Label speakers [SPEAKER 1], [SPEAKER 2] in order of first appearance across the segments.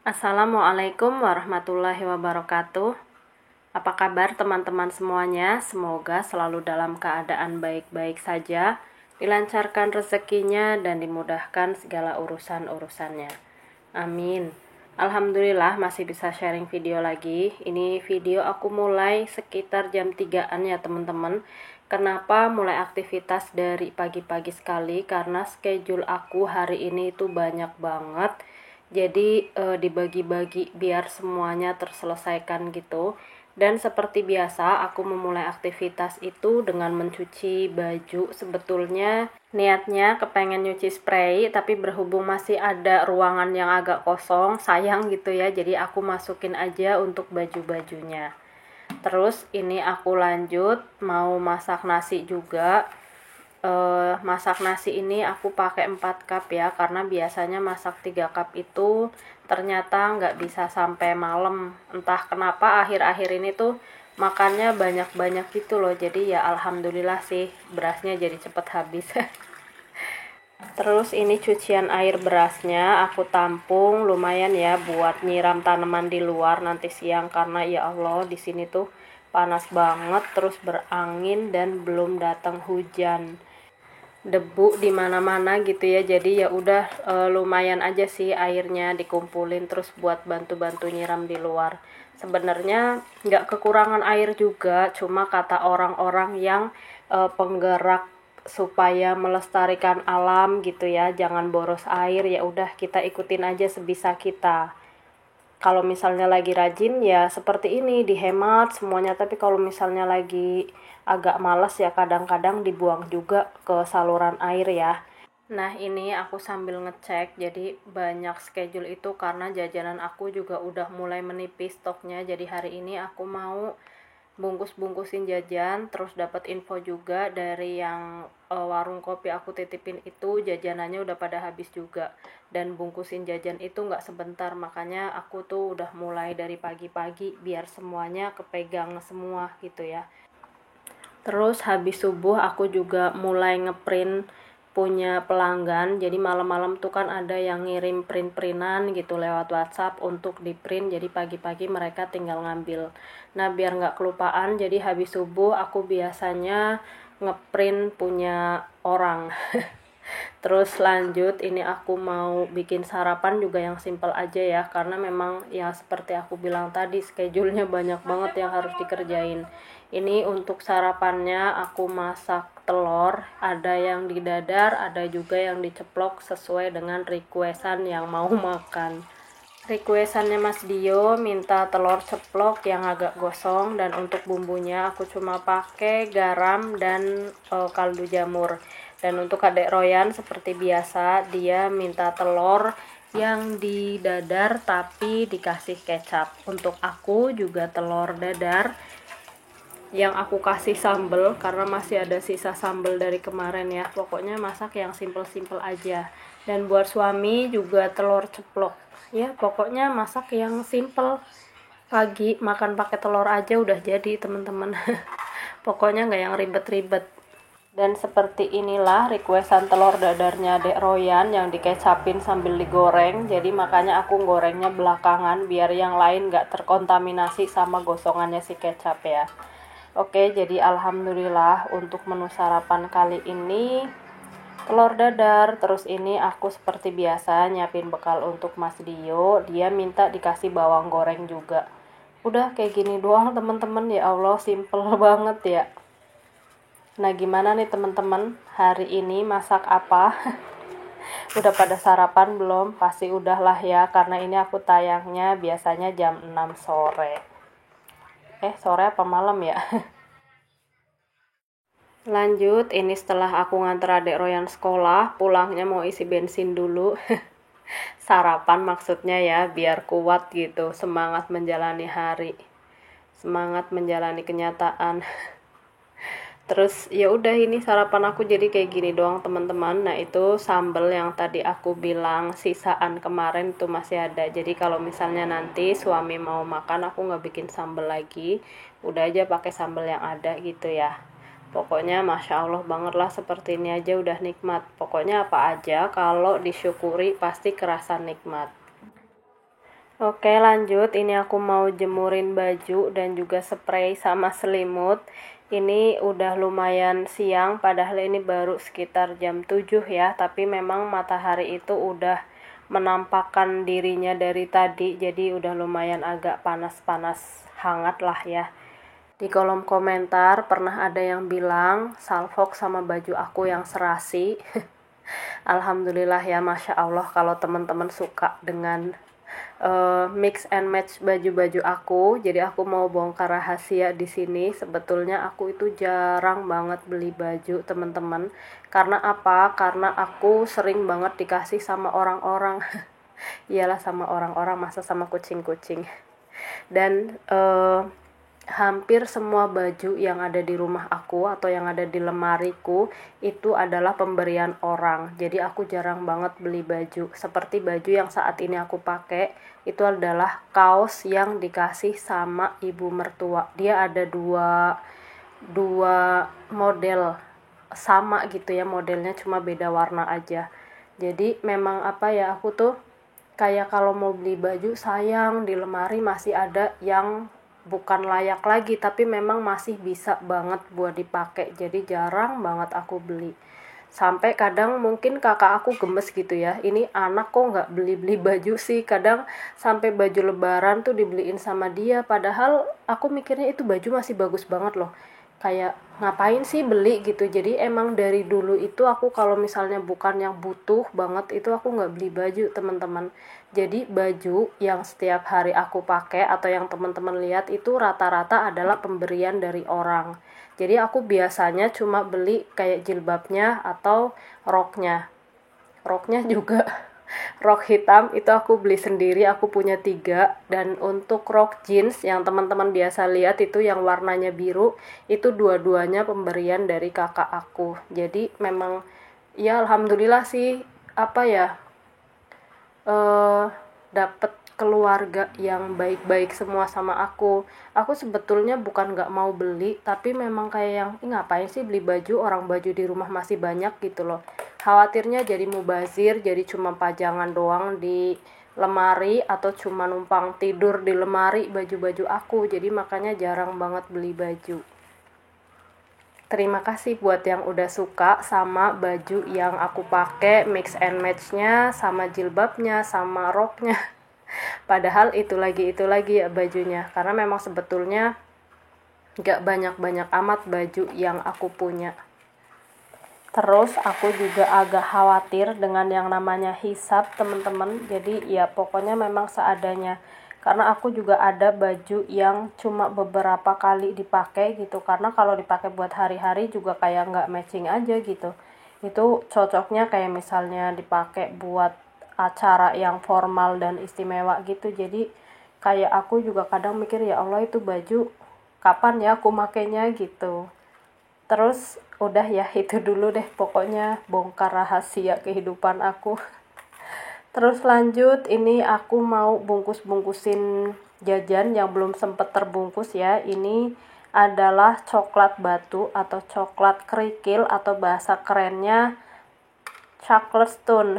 [SPEAKER 1] Assalamualaikum warahmatullahi wabarakatuh. Apa kabar teman-teman semuanya? Semoga selalu dalam keadaan baik-baik saja, dilancarkan rezekinya dan dimudahkan segala urusan-urusannya. Amin. Alhamdulillah masih bisa sharing video lagi. Ini video aku mulai sekitar jam 3-an ya teman-teman. Kenapa mulai aktivitas dari pagi-pagi sekali? Karena schedule aku hari ini itu banyak banget. Jadi dibagi-bagi biar semuanya terselesaikan gitu. Dan seperti biasa aku memulai aktivitas itu dengan mencuci baju. Sebetulnya niatnya kepengen nyuci spray, tapi berhubung masih ada ruangan yang agak kosong, sayang gitu ya, jadi aku masukin aja untuk baju-bajunya. Terus ini aku lanjut mau masak nasi juga. Masak nasi ini aku pakai 4 cup ya, karena biasanya masak 3 cup itu ternyata nggak bisa sampai malam. Entah kenapa akhir-akhir ini tuh makannya banyak-banyak gitu loh, jadi ya alhamdulillah sih berasnya jadi cepet habis. Terus ini cucian air berasnya aku tampung lumayan ya buat nyiram tanaman di luar nanti siang, karena ya Allah di sini tuh panas banget, terus berangin dan belum datang hujan. Debu di mana-mana gitu ya, jadi ya udah lumayan aja sih airnya dikumpulin terus buat bantu-bantu nyiram di luar. Sebenarnya nggak kekurangan air juga, cuma kata orang-orang yang penggerak supaya melestarikan alam gitu ya, jangan boros air, ya udah kita ikutin aja sebisa kita. Kalau misalnya lagi rajin ya seperti ini dihemat semuanya, tapi kalau misalnya lagi agak malas ya kadang-kadang dibuang juga ke saluran air ya. Nah ini aku sambil ngecek, jadi banyak schedule itu karena jajanan aku juga udah mulai menipis stoknya, jadi hari ini aku mau bungkus-bungkusin jajan. Terus dapat info juga dari yang warung kopi aku titipin itu jajanannya udah pada habis juga, dan bungkusin jajan itu nggak sebentar, makanya aku tuh udah mulai dari pagi-pagi biar semuanya kepegang semua gitu ya. Terus habis subuh aku juga mulai ngeprint punya pelanggan, jadi malam-malam tuh kan ada yang ngirim print-printan gitu lewat WhatsApp untuk di print, jadi pagi-pagi mereka tinggal ngambil. Nah biar nggak kelupaan, jadi habis subuh aku biasanya ngeprint punya orang. Terus lanjut ini aku mau bikin sarapan juga yang simple aja ya, karena memang ya seperti aku bilang tadi schedule-nya banyak banget yang harus dikerjain. Ini untuk sarapannya aku masak telur, ada yang didadar, ada juga yang diceplok sesuai dengan requestan yang mau makan. Requestannya Mas Dio minta telur ceplok yang agak gosong, dan untuk bumbunya aku cuma pakai garam dan kaldu jamur. Dan untuk adek Royan seperti biasa dia minta telur yang didadar tapi dikasih kecap. Untuk aku juga telur dadar yang aku kasih sambel karena masih ada sisa sambel dari kemarin ya. Pokoknya masak yang simple-simple aja. Dan buat suami juga telur ceplok ya, pokoknya masak yang simple. Pagi makan pakai telur aja udah jadi teman-teman. Pokoknya nggak yang ribet-ribet. Dan seperti inilah requestan telur dadarnya Dek Royan yang dikecapin sambil digoreng. Jadi makanya aku gorengnya belakangan biar yang lain nggak terkontaminasi sama gosongannya si kecap ya. Oke, jadi alhamdulillah untuk menu sarapan kali ini telur dadar. Terus ini aku seperti biasa nyiapin bekal untuk Mas Dio, dia minta dikasih bawang goreng juga. Udah kayak gini doang teman-teman, ya Allah simple banget ya. Nah gimana nih teman-teman, hari ini masak apa? Udah pada sarapan belum? Pasti udah lah ya, karena ini aku tayangnya biasanya jam 6 sore. Sore apa malam ya? Lanjut, ini setelah aku nganter adek Royan sekolah, pulangnya mau isi bensin dulu. Sarapan maksudnya ya, biar kuat gitu, semangat menjalani hari, semangat menjalani kenyataan. Terus ya udah ini sarapan aku jadi kayak gini doang teman-teman. Nah itu sambal yang tadi aku bilang sisaan kemarin tuh masih ada, jadi kalau misalnya nanti suami mau makan aku nggak bikin sambal lagi, udah aja pakai sambal yang ada gitu ya. Pokoknya Masya Allah banget lah, seperti ini aja udah nikmat. Pokoknya apa aja kalau disyukuri pasti kerasa nikmat. Oke, lanjut. Ini aku mau jemurin baju dan juga spray sama selimut. Ini udah lumayan siang, padahal ini baru sekitar jam 7 ya, tapi memang matahari itu udah menampakkan dirinya dari tadi, jadi udah lumayan agak panas-panas hangat lah ya. Di kolom komentar pernah ada yang bilang salfok sama baju aku yang serasi. Alhamdulillah ya, Masya Allah kalau teman-teman suka dengan mix and match baju-baju aku. Jadi aku mau bongkar rahasia di sini. Sebetulnya aku itu jarang banget beli baju, teman-teman. Karena apa? Karena aku sering banget dikasih sama orang-orang. Iyalah, sama orang-orang, masa sama kucing-kucing. Dan hampir semua baju yang ada di rumah aku atau yang ada di lemariku itu adalah pemberian orang. Jadi aku jarang banget beli baju. Seperti baju yang saat ini aku pakai itu adalah kaos yang dikasih sama ibu mertua. Dia ada dua model sama gitu ya, modelnya cuma beda warna aja. Jadi memang apa ya, aku tuh kayak kalau mau beli baju sayang di lemari masih ada yang bukan layak lagi tapi memang masih bisa banget buat dipakai, jadi jarang banget aku beli. Sampai kadang mungkin kakak aku gemes gitu ya, ini anak kok nggak beli-beli baju sih. Kadang sampai baju lebaran tuh dibeliin sama dia, padahal aku mikirnya itu baju masih bagus banget loh, kayak ngapain sih beli gitu. Jadi emang dari dulu itu aku kalau misalnya bukan yang butuh banget itu aku nggak beli baju, teman-teman. Jadi baju yang setiap hari aku pakai atau yang teman-teman lihat itu rata-rata adalah pemberian dari orang. Jadi aku biasanya cuma beli kayak jilbabnya atau roknya. Roknya juga rok hitam itu aku beli sendiri, aku punya 3. Dan untuk rok jeans yang teman-teman biasa lihat itu yang warnanya biru, itu dua-duanya pemberian dari kakak aku. Jadi memang ya alhamdulillah sih, apa ya, dapet keluarga yang baik-baik semua sama aku. Aku sebetulnya bukan nggak mau beli, tapi memang kayak yang ngapain sih beli baju, orang baju di rumah masih banyak gitu loh. Khawatirnya jadi mubazir, jadi cuma pajangan doang di lemari atau cuma numpang tidur di lemari baju-baju aku. Jadi makanya jarang banget beli baju. Terima kasih buat yang udah suka sama baju yang aku pakai, mix and match-nya, sama jilbabnya, sama roknya. Padahal itu lagi ya bajunya. Karena memang sebetulnya gak banyak-banyak amat baju yang aku punya. Terus aku juga agak khawatir dengan yang namanya hisab, teman-teman. Jadi ya pokoknya memang seadanya. Karena aku juga ada baju yang cuma beberapa kali dipakai gitu. Karena kalau dipakai buat hari-hari juga kayak nggak matching aja gitu. Itu cocoknya kayak misalnya dipakai buat acara yang formal dan istimewa gitu. Jadi kayak aku juga kadang mikir, ya Allah itu baju kapan ya aku makainya gitu. Terus udah ya, itu dulu deh pokoknya bongkar rahasia kehidupan aku. Terus lanjut, ini aku mau bungkus-bungkusin jajan yang belum sempet terbungkus ya. Ini adalah coklat batu atau coklat kerikil atau bahasa kerennya chocolate stone.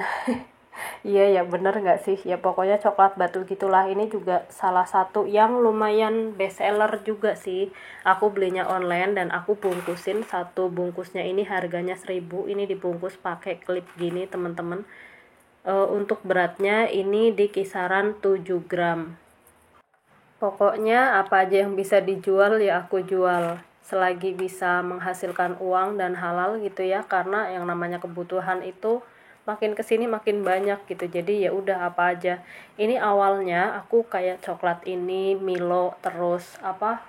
[SPEAKER 1] Iya ya, bener nggak sih? Ya pokoknya coklat batu gitulah. Ini juga salah satu yang lumayan best seller juga sih. Aku belinya online dan aku bungkusin, satu bungkusnya ini harganya 1.000. Ini dibungkus pakai klip gini, teman-teman. Untuk beratnya ini di kisaran 7 gram. Pokoknya apa aja yang bisa dijual ya aku jual. Selagi bisa menghasilkan uang dan halal gitu ya, karena yang namanya kebutuhan itu makin kesini makin banyak gitu. Jadi ya udah apa aja. Ini awalnya aku kayak coklat ini Milo, terus apa,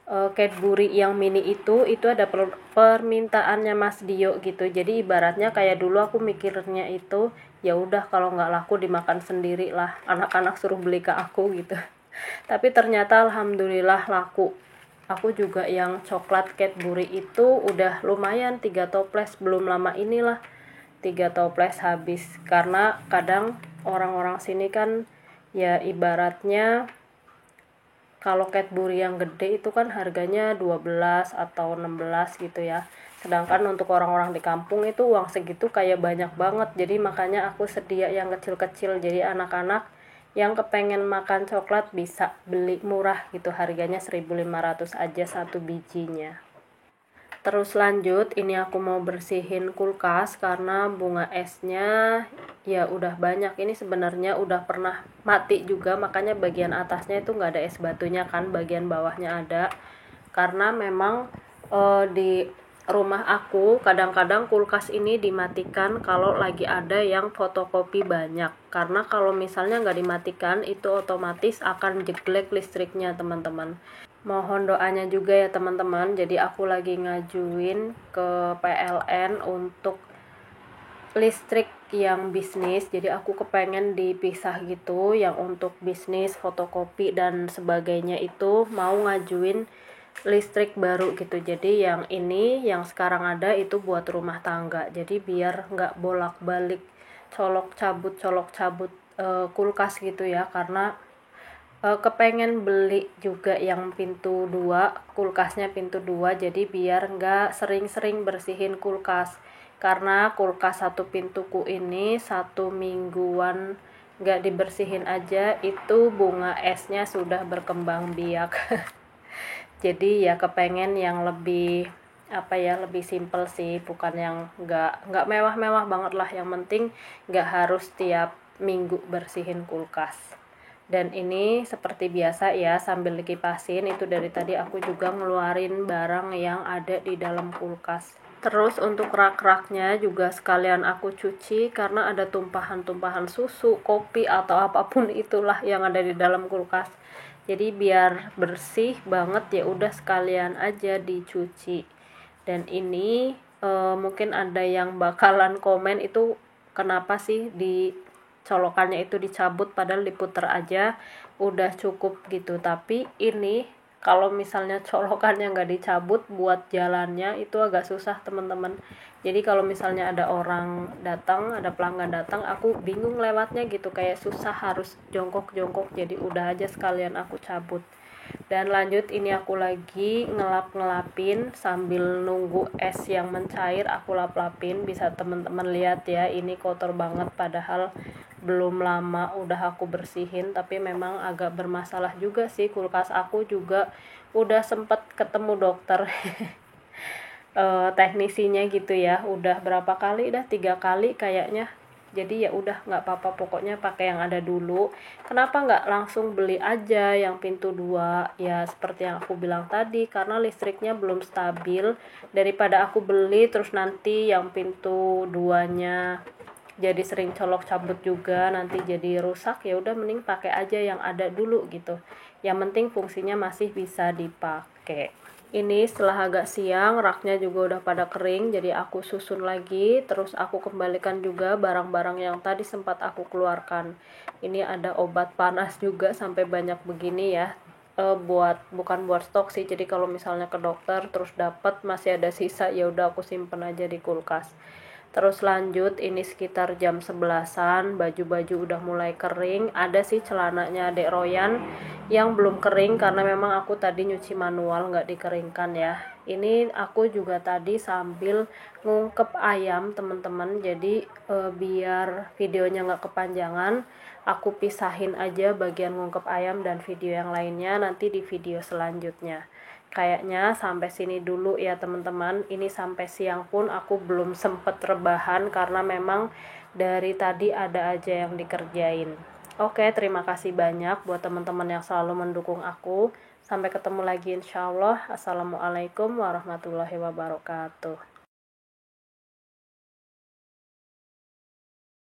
[SPEAKER 1] Cadbury yang mini itu ada permintaannya Mas Dio gitu. Jadi ibaratnya kayak dulu aku mikirnya itu ya udah kalau nggak laku dimakan sendiri lah, anak-anak suruh beli ke aku gitu. Tapi ternyata alhamdulillah laku. Aku juga yang coklat Cadbury itu udah lumayan 3 toples, belum lama inilah 3 toples habis. Karena kadang orang-orang sini kan ya ibaratnya kalau Cadbury yang gede itu kan harganya 12 atau 16 gitu ya. Sedangkan untuk orang-orang di kampung itu uang segitu kayak banyak banget. Jadi makanya aku sedia yang kecil-kecil. Jadi anak-anak yang kepengen makan coklat bisa beli murah gitu, harganya 1.500 aja satu bijinya. Terus lanjut, ini aku mau bersihin kulkas karena bunga esnya ya udah banyak. Ini sebenarnya udah pernah mati juga, makanya bagian atasnya itu nggak ada es batunya kan, bagian bawahnya ada. Karena memang di rumah aku kadang-kadang kulkas ini dimatikan kalau lagi ada yang fotokopi banyak. Karena kalau misalnya nggak dimatikan itu otomatis akan jeglek listriknya teman-teman. Mohon doanya juga ya teman-teman. Jadi aku lagi ngajuin ke PLN untuk listrik yang bisnis. Jadi aku kepengen dipisah gitu, yang untuk bisnis, fotokopi dan sebagainya itu mau ngajuin listrik baru gitu. Jadi yang ini yang sekarang ada itu buat rumah tangga. Jadi biar nggak bolak-balik colok cabut kulkas gitu ya, karena kepengen beli juga yang pintu 2, kulkasnya pintu 2, jadi biar nggak sering-sering bersihin kulkas. Karena kulkas satu pintuku ini 1 mingguan nggak dibersihin aja, itu bunga esnya sudah berkembang biak. Jadi ya kepengen yang lebih lebih simple sih, bukan yang nggak mewah-mewah banget lah, yang penting nggak harus tiap minggu bersihin kulkas. Dan ini seperti biasa ya, sambil dikipasin itu dari tadi aku juga ngeluarin barang yang ada di dalam kulkas. Terus untuk rak-raknya juga sekalian aku cuci karena ada tumpahan-tumpahan susu, kopi atau apapun itulah yang ada di dalam kulkas. Jadi biar bersih banget ya udah sekalian aja dicuci. Dan ini mungkin ada yang bakalan komen itu kenapa sih di colokannya itu dicabut padahal diputer aja udah cukup gitu. Tapi ini kalau misalnya colokannya nggak dicabut, buat jalannya itu agak susah teman-teman. Jadi kalau misalnya ada orang datang, ada pelanggan datang, aku bingung lewatnya gitu, kayak susah harus jongkok-jongkok. Jadi udah aja sekalian aku cabut. Dan lanjut, ini aku lagi ngelapin sambil nunggu es yang mencair, aku lap-lapin. Bisa teman-teman lihat ya, ini kotor banget padahal belum lama udah aku bersihin, tapi memang agak bermasalah juga sih kulkas aku juga. Udah sempet ketemu dokter teknisinya gitu ya, udah berapa kali, udah 3 kali kayaknya. Jadi ya udah nggak apa-apa, pokoknya pakai yang ada dulu. Kenapa nggak langsung beli aja yang pintu 2? Ya seperti yang aku bilang tadi, karena listriknya belum stabil. Daripada aku beli terus nanti yang pintu 2-nya jadi sering colok cabut juga, nanti jadi rusak, ya udah mending pakai aja yang ada dulu gitu. Yang penting fungsinya masih bisa dipakai. Ini setelah agak siang, raknya juga udah pada kering, jadi aku susun lagi, terus aku kembalikan juga barang-barang yang tadi sempat aku keluarkan. Ini ada obat panas juga sampai banyak begini ya. Bukan buat stok sih, jadi kalau misalnya ke dokter terus dapat masih ada sisa, ya udah aku simpen aja di kulkas. Terus lanjut, ini sekitar jam 11-an, baju-baju udah mulai kering. Ada sih celananya Dek Royan yang belum kering karena memang aku tadi nyuci manual, nggak dikeringkan ya. Ini aku juga tadi sambil ngungkep ayam teman-teman, jadi biar videonya nggak kepanjangan, aku pisahin aja bagian ngungkep ayam dan video yang lainnya nanti di video selanjutnya. Kayaknya sampai sini dulu ya teman-teman. Ini sampai siang pun aku belum sempet rebahan karena memang dari tadi ada aja yang dikerjain. Oke, terima kasih banyak buat teman-teman yang selalu mendukung aku. Sampai ketemu lagi insya Allah. Assalamualaikum warahmatullahi wabarakatuh.